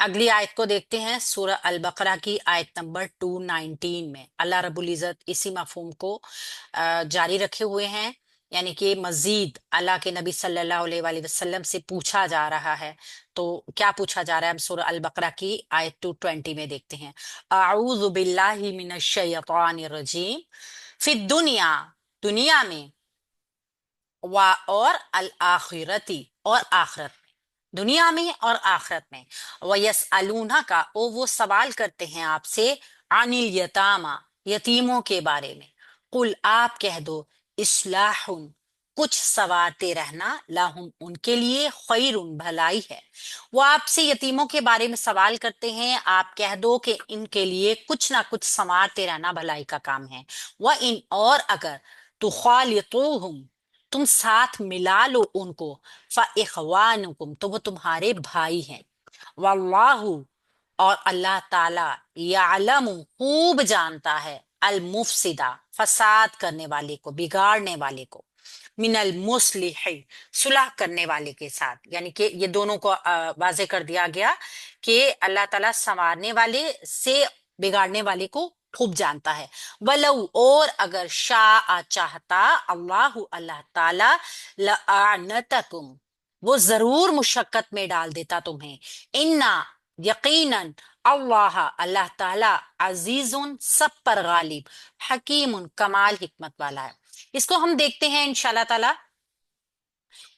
اگلی آیت کو دیکھتے ہیں، سورہ البقرہ کی آیت نمبر 219 میں اللہ رب العزت اسی مفہوم کو جاری رکھے ہوئے ہیں، یعنی کہ مزید اللہ کے نبی صلی اللہ علیہ وآلہ وسلم سے پوچھا جا رہا ہے۔ تو کیا پوچھا جا رہا ہے؟ ہم سورہ البقرہ کی آیت 220 میں دیکھتے ہیں۔ اعوذ باللہ من الشیطان الرجیم، فی الدنیا، دنیا میں، اور الآخرتی، اور آخرت میں، دنیا میں اور آخرت میں، وَيَسْأَلُونَكَ، وہ سوال کرتے ہیں آپ سے، عن الیتاما، یتیموں کے بارے میں، قل، آپ کہہ دو، اصلاح، کچھ سنوارتے رہنا، لہم، ان کے لیے، خیر، بھلائی ہے۔ وہ آپ سے یتیموں کے بارے میں سوال کرتے ہیں، آپ کہہ دو کہ ان کے لیے کچھ نہ کچھ سنوارتے رہنا بھلائی کا کام ہے۔ وَإِنْ، اور اگر، تخالطوہم، تم ساتھ ملا لو ان کو، فَإِخْوَانُكُمْ، تو وہ تمہارے بھائی ہیں۔ واللہ، اور اللہ تعالی، یعلم، خوب جانتا ہے، المفسدہ، فساد کرنے والے کو، بگاڑنے والے کو، من المصلح، صلح کرنے والے کے ساتھ، یعنی کہ یہ دونوں کو واضح کر دیا گیا کہ اللہ تعالیٰ سنوارنے والے سے بگاڑنے والے کو خوب جانتا ہے۔ ولو، اور اگر، شاء، چاہتا، اللہ، اللہ تعالی، لأعنتکم، وہ ضرور مشقت میں ڈال دیتا تمہیں، انا، یقیناً، اللہ، اللہ تعالی، عزیز، سب پر غالب، حکیم، کمال حکمت والا ہے۔ اس کو ہم دیکھتے ہیں انشاءاللہ تعالی۔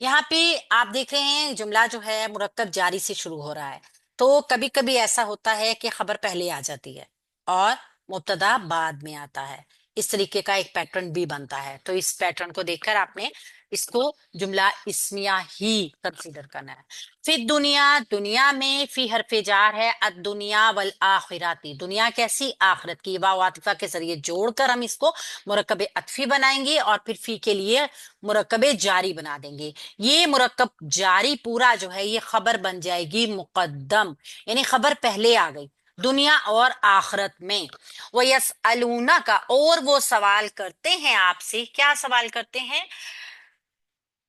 یہاں پہ آپ دیکھ رہے ہیں جملہ جو ہے مرکب جاری سے شروع ہو رہا ہے، تو کبھی کبھی ایسا ہوتا ہے کہ خبر پہلے آ جاتی ہے اور مبتدا بعد میں آتا ہے۔ اس طریقے کا ایک پیٹرن بھی بنتا ہے، تو اس پیٹرن کو دیکھ کر آپ نے اس کو جملہ اسمیہ ہی کنسیڈر کرنا ہے۔ فی دنیا، دنیا میں، فی حرف جار ہے، الدنیا والآخراتی، دنیا کیسی؟ آخرت کی، واو عاطفہ کے ذریعے جوڑ کر ہم اس کو مرکب عطفی بنائیں گے اور پھر فی کے لیے مرکب جاری بنا دیں گے۔ یہ مرکب جاری پورا جو ہے یہ خبر بن جائے گی مقدم، یعنی خبر پہلے آ گئی دنیا اور آخرت میں۔ وَيَسْأَلُونَكَ، اور وہ سوال کرتے ہیں آپ سے، کیا سوال کرتے ہیں؟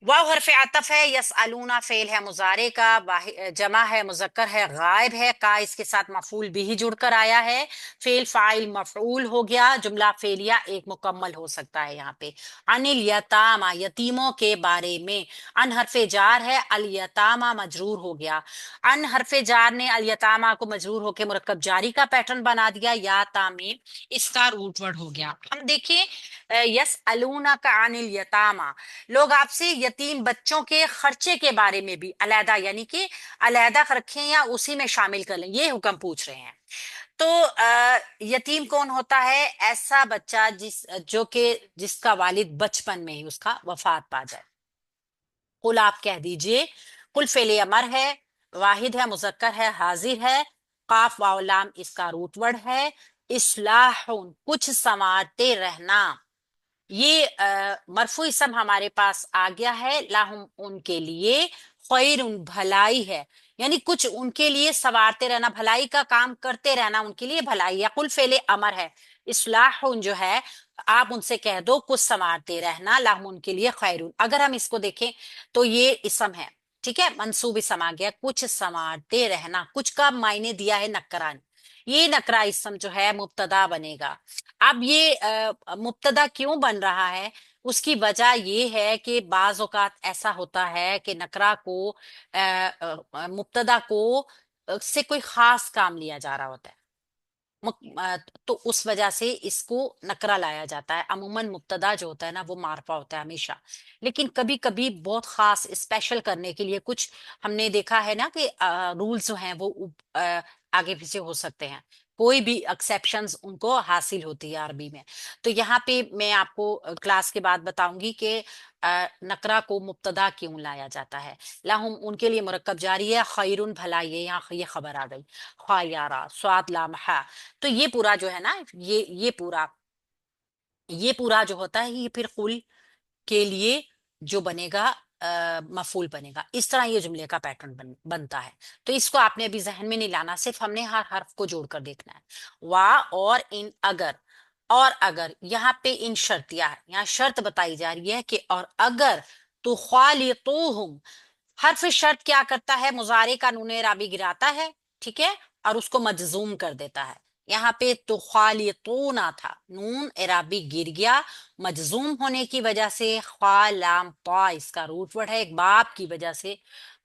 واو حرف عطف ہے، یسالونا فعل ہے مضارع کا، جمع ہے، مذکر ہے، غائب ہے، کا اس کے ساتھ مفعول بھی جڑ کر آیا ہے، فعل فاعل مفعول ہو گیا، جملہ فعلیہ ایک مکمل ہو سکتا ہے یہاں پہ۔ ان الیتاما، یتیموں کے بارے میں، ان حرف جار ہے، الیتاما مجرور ہو گیا، ان حرف جار نے الیتاما کو مجرور ہو کے مرکب جاری کا پیٹرن بنا دیا، یا تامیم اس کا روٹ ورڈ ہو گیا۔ ہم دیکھیں، یسالونک عن الیتاما، لوگ آپ سے یتیم بچوں کے خرچے کے بارے میں بھی علیحدہ، یعنی کہ علیحدہ رکھیں یا اسی میں شامل کر لیں، یہ حکم پوچھ رہے ہیں۔ تو یتیم کون ہوتا ہے؟ ایسا بچہ جس کا والد بچپن میں ہی اس کا وفات پا جائے۔ قل، آپ کہہ دیجئے، قل فعل امر ہے، واحد ہے، مذکر ہے، حاضر ہے، قاف واو لام اس کا روٹ ورڈ ہے، اصلاح، کچھ سنوارتے رہنا، یہ مرفوع اسم ہمارے پاس آ گیا ہے، لاہم، ان کے لیے، خیر، بھلائی ہے، یعنی کچھ ان کے لیے سنوارتے رہنا، بھلائی کا کام کرتے رہنا ان کے لیے بھلائی ہے۔ قل فعل امر ہے، اصلاح جو ہے آپ ان سے کہہ دو کچھ سنوارتے رہنا، لاہم، ان کے لیے، خیر۔ اگر ہم اس کو دیکھیں تو یہ اسم ہے، ٹھیک ہے، منصوب اسم آ گیا، کچھ سنوارتے رہنا، کچھ کا معنی دیا ہے نکران، یہ نکرا اسم جو ہے مبتدا بنے گا۔ اب یہ مبتدا کیوں بن رہا ہے؟ اس کی وجہ یہ ہے کہ بعض اوقات ایسا ہوتا ہے کہ نکرا کو، مبتدا کو سے کوئی خاص کام لیا جا رہا ہوتا ہے، تو اس وجہ سے اس کو نکرا لایا جاتا ہے۔ عموماً مبتدا جو ہوتا ہے نا وہ معرفہ ہوتا ہے ہمیشہ، لیکن کبھی کبھی بہت خاص اسپیشل کرنے کے لیے کچھ ہم نے دیکھا ہے نا کہ رولز جو ہیں وہ آگے پیچھے ہو سکتے ہیں، کوئی بھی ایکسیپشنز ان کو حاصل ہوتی ہے عربی میں۔ تو یہاں پہ میں آپ کو کلاس کے بعد بتاؤں گی کہ نکرا کو مبتدا کیوں لایا جاتا ہے۔ لاہم، ان کے لیے مرکب جاری ہے، خیرن، بھلائی ہے، یہاں یہ خبر آ گئی، خیارہ، سواد لام ہے، تو یہ پورا جو ہے نا یہ پورا جو ہوتا ہے یہ پھر قل کے لیے جو بنے گا مفعول بنے گا، اس طرح یہ جملے کا پیٹرن بنتا ہے۔ تو اس کو آپ نے ابھی ذہن میں نہیں لانا، صرف ہم نے ہر حرف کو جوڑ کر دیکھنا ہے۔ وا، اور ان، اگر، اور اگر، یہاں پہ ان شرطیہ ہے، یہاں شرط بتائی جا رہی ہے کہ اور اگر، تو خالقوہم، حرف شرط کیا کرتا ہے؟ مضارع کا نون اعرابی گراتا ہے ٹھیک ہے، اور اس کو مجزوم کر دیتا ہے. یہاں پہ تو خالطونا تھا، نون اعرابی گر گیا مجزوم ہونے کی وجہ سے. خالام طا اس کا روٹ ورڈ ہے، ایک باب کی وجہ سے،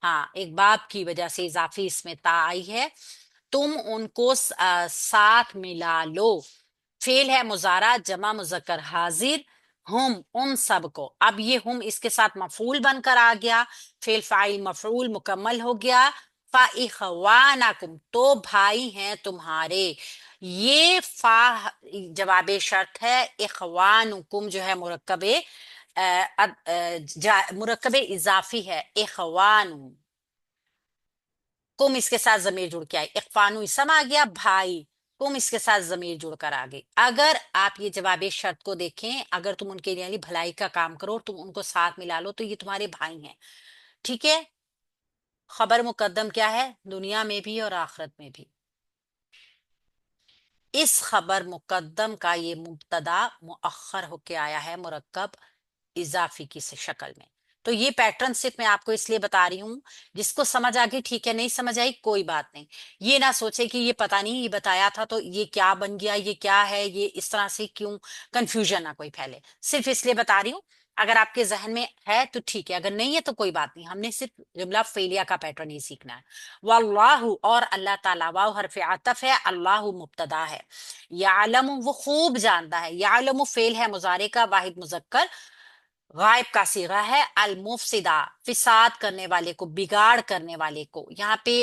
ہاں ایک باب کی وجہ سے اضافی اس میں تا آئی ہے. تم ان کو ساتھ ملا لو. فعل ہے مضارع جمع مذکر حاضر، ہم ان سب کو. اب یہ ہم اس کے ساتھ مفعول بن کر آ گیا، فعل فاعل مفعول مکمل ہو گیا. فَإِخْوَانَكُمْ تو بھائی ہیں تمہارے. یہ فا جواب شرط ہے. اخوانکم جو ہے مرکب مرکب اضافی ہے. اخوان کم اس کے ساتھ ضمیر جڑ کے آئے، اخوانو اسم آ گیا، بھائی کم اس کے ساتھ ضمیر جڑ کر آ گئی. اگر آپ یہ جواب شرط کو دیکھیں، اگر تم ان کے لیے بھلائی کا کام کرو اور تم ان کو ساتھ ملا لو تو یہ تمہارے بھائی ہیں. ٹھیک ہے، خبر مقدم کیا ہے؟ دنیا میں بھی اور آخرت میں بھی. اس خبر مقدم کا یہ مبتدا مؤخر ہو کے آیا ہے مرکب اضافی کی شکل میں. تو یہ پیٹرن صرف میں آپ کو اس لیے بتا رہی ہوں، جس کو سمجھ آ گئی ٹھیک ہے، نہیں سمجھ آئی کوئی بات نہیں. یہ نہ سوچے کہ یہ پتہ نہیں یہ بتایا تھا تو یہ کیا بن گیا، یہ کیا ہے، یہ اس طرح سے کیوں، کنفیوژن نہ کوئی پھیلے. صرف اس لیے بتا رہی ہوں، اگر آپ کے ذہن میں ہے تو ٹھیک ہے، اگر نہیں ہے تو کوئی بات نہیں. ہم نے صرف جملہ فعلیہ کا پیٹرن ہی سیکھنا ہے. واللہ اور اللہ تعالیٰ، واو حرف عطف ہے، اللہ مبتدا ہے. یعلم وہ خوب جانتا ہے، یعلم فعل ہے مضارع کا واحد مذکر غائب کا صیغہ ہے. المفسدہ فساد کرنے والے کو، بگاڑ کرنے والے کو. یہاں پہ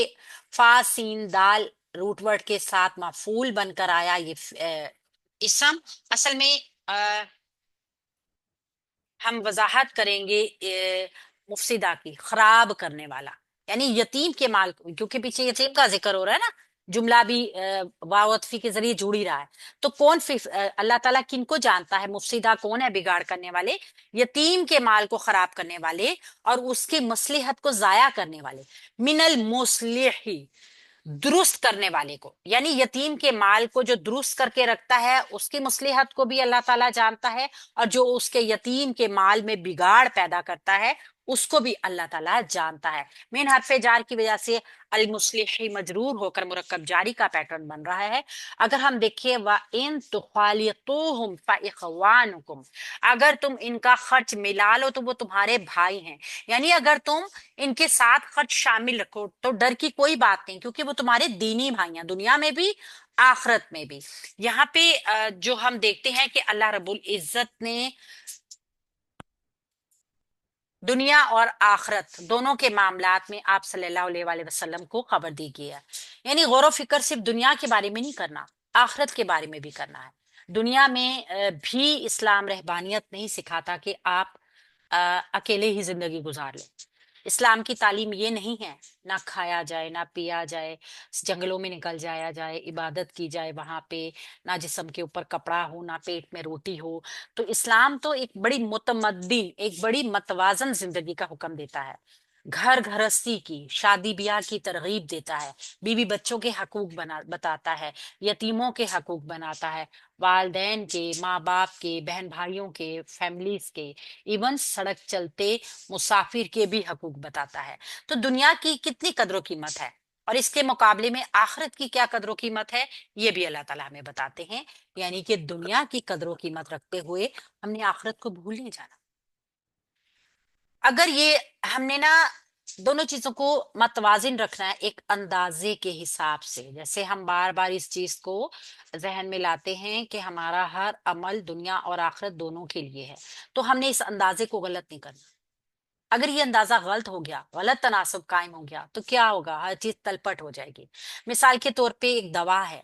فا سین دال روٹ ورڈ کے ساتھ مفعول بن کر آیا یہ اسم. اصل میں ہم وضاحت کریں گے مفسدہ کی، خراب کرنے والا، یعنی یتیم کے مال کو، کیونکہ پیچھے یتیم کا ذکر ہو رہا ہے نا، جملہ بھی واو عطفی کے ذریعے جڑ ہی رہا ہے. تو کون اللہ تعالیٰ کن کو جانتا ہے؟ مفسدہ کون ہے؟ بگاڑ کرنے والے، یتیم کے مال کو خراب کرنے والے اور اس کی مصلحت کو ضائع کرنے والے. من المصلحی درست کرنے والے کو، یعنی یتیم کے مال کو جو درست کر کے رکھتا ہے اس کی مصلحت کو بھی اللہ تعالیٰ جانتا ہے، اور جو اس کے یتیم کے مال میں بگاڑ پیدا کرتا ہے اس کو بھی اللہ تعالیٰ جانتا ہے. مین حرف جار کی وجہ سے المصلحی مجرور ہو کر مرکب جاری کا پیٹرن بن رہا ہے. اگر ہم دیکھیں وَإِن تُخَالِطُوهُمْ فَإِخْوَانُكُمْ، اگر تم ان کا خرچ ملا لو تو وہ تمہارے بھائی ہیں. یعنی اگر تم ان کے ساتھ خرچ شامل رکھو تو ڈر کی کوئی بات نہیں، کیونکہ وہ تمہارے دینی بھائی ہیں، دنیا میں بھی آخرت میں بھی. یہاں پہ جو ہم دیکھتے ہیں کہ اللہ رب العزت نے دنیا اور آخرت دونوں کے معاملات میں آپ صلی اللہ علیہ وآلہ وسلم کو خبر دی گئی ہے. یعنی غور و فکر صرف دنیا کے بارے میں نہیں کرنا، آخرت کے بارے میں بھی کرنا ہے. دنیا میں بھی اسلام رہبانیت نہیں سکھاتا کہ آپ اکیلے ہی زندگی گزار لیں. اسلام کی تعلیم یہ نہیں ہے نہ کھایا جائے نہ پیا جائے، جنگلوں میں نکل جایا جائے، عبادت کی جائے وہاں پہ، نہ جسم کے اوپر کپڑا ہو نہ پیٹ میں روٹی ہو. تو اسلام تو ایک بڑی متمدن، ایک بڑی متوازن زندگی کا حکم دیتا ہے. گھر گھرستی کی، شادی بیاہ کی ترغیب دیتا ہے، بیوی بچوں کے حقوق بتاتا ہے، یتیموں کے حقوق بناتا ہے، والدین کے، ماں باپ کے، بہن بھائیوں کے، فیملیز کے، ایون سڑک چلتے مسافر کے بھی حقوق بتاتا ہے. تو دنیا کی کتنی قدر و قیمت ہے اور اس کے مقابلے میں آخرت کی کیا قدر و قیمت ہے، یہ بھی اللہ تعالیٰ ہمیں بتاتے ہیں. یعنی کہ دنیا کی قدر و قیمت رکھتے ہوئے ہم نے آخرت کو بھول نہیں جانا. اگر یہ ہم نے نا دونوں چیزوں کو متوازن رکھنا ہے ایک اندازے کے حساب سے، جیسے ہم بار بار اس چیز کو ذہن میں لاتے ہیں کہ ہمارا ہر عمل دنیا اور آخرت دونوں کے لیے ہے، تو ہم نے اس اندازے کو غلط نہیں کرنا. اگر یہ اندازہ غلط ہو گیا، غلط تناسب قائم ہو گیا تو کیا ہوگا؟ ہر چیز تلپٹ ہو جائے گی. مثال کے طور پہ ایک دوا ہے،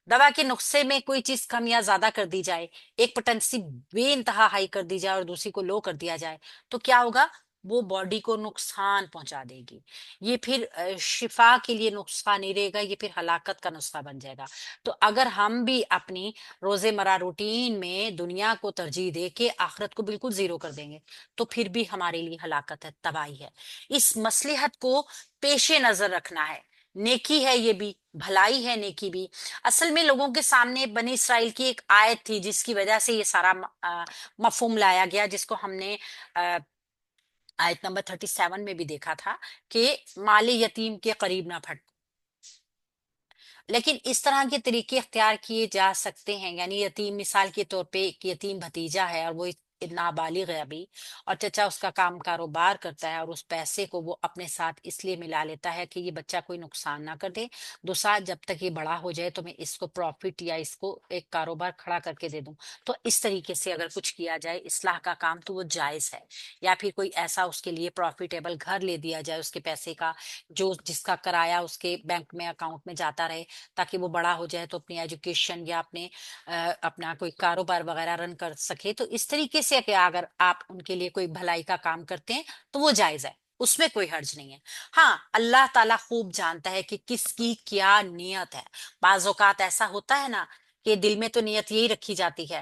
دوا کے نسخے میں کوئی چیز کم یا زیادہ کر دی جائے، ایک پوٹینسی بے انتہا ہائی کر دی جائے اور دوسری کو لو کر دیا جائے، تو کیا ہوگا؟ وہ باڈی کو نقصان پہنچا دے گی. یہ پھر شفا کے لیے نسخہ نہیں رہے گا، یہ پھر ہلاکت کا نسخہ بن جائے گا. تو اگر ہم بھی اپنی روزمرہ روٹین میں دنیا کو ترجیح دے کے آخرت کو بالکل زیرو کر دیں گے تو پھر بھی ہمارے لیے ہلاکت ہے، تباہی ہے. اس مصلحت کو پیش نظر رکھنا ہے. نیکی ہے یہ بھی، بھلائی ہے نیکی بھی. اصل میں لوگوں کے سامنے بنی اسرائیل کی ایک آیت تھی جس کی وجہ سے یہ سارا مفہوم لایا گیا، جس کو ہم نے آیت نمبر 37 میں بھی دیکھا تھا کہ مال یتیم کے قریب نہ پھٹ. لیکن اس طرح کے طریقے اختیار کیے جا سکتے ہیں، یعنی یتیم مثال کے طور پہ ایک یتیم بھتیجا ہے اور وہ نابالغ ہے ابھی، اور چچا اس کا کام کاروبار کرتا ہے اور اس پیسے کو وہ اپنے ساتھ اس لیے ملا لیتا ہے کہ یہ بچہ کوئی نقصان نہ کر دے، دوسرا جب تک یہ بڑا ہو جائے تو میں اس کو پروفٹ یا اس کو ایک کاروبار کھڑا کر کے دے دوں۔ تو اس طریقے سے اگر کچھ کیا جائے اصلاح کا کام تو وہ جائز ہے، یا پھر کوئی ایسا اس کے لیے پروفیٹیبل گھر لے دیا جائے اس کے پیسے کا، جو جس کا کرایہ اس کے بینک میں اکاؤنٹ میں جاتا رہے، تاکہ وہ بڑا ہو جائے تو اپنی ایجوکیشن یا اپنا کوئی کاروبار وغیرہ رن کر سکے۔ تو اس طریقے سے کہ اگر آپ ان کے لیے کوئی بھلائی کا کام کرتے ہیں تو وہ جائز ہے، اس میں کوئی حرج نہیں ہے۔ ہاں، اللہ تعالیٰ خوب جانتا ہے کہ کس کی کیا نیت ہے۔ بعض اوقات ایسا ہوتا ہے نا کہ دل میں تو نیت یہی رکھی جاتی ہے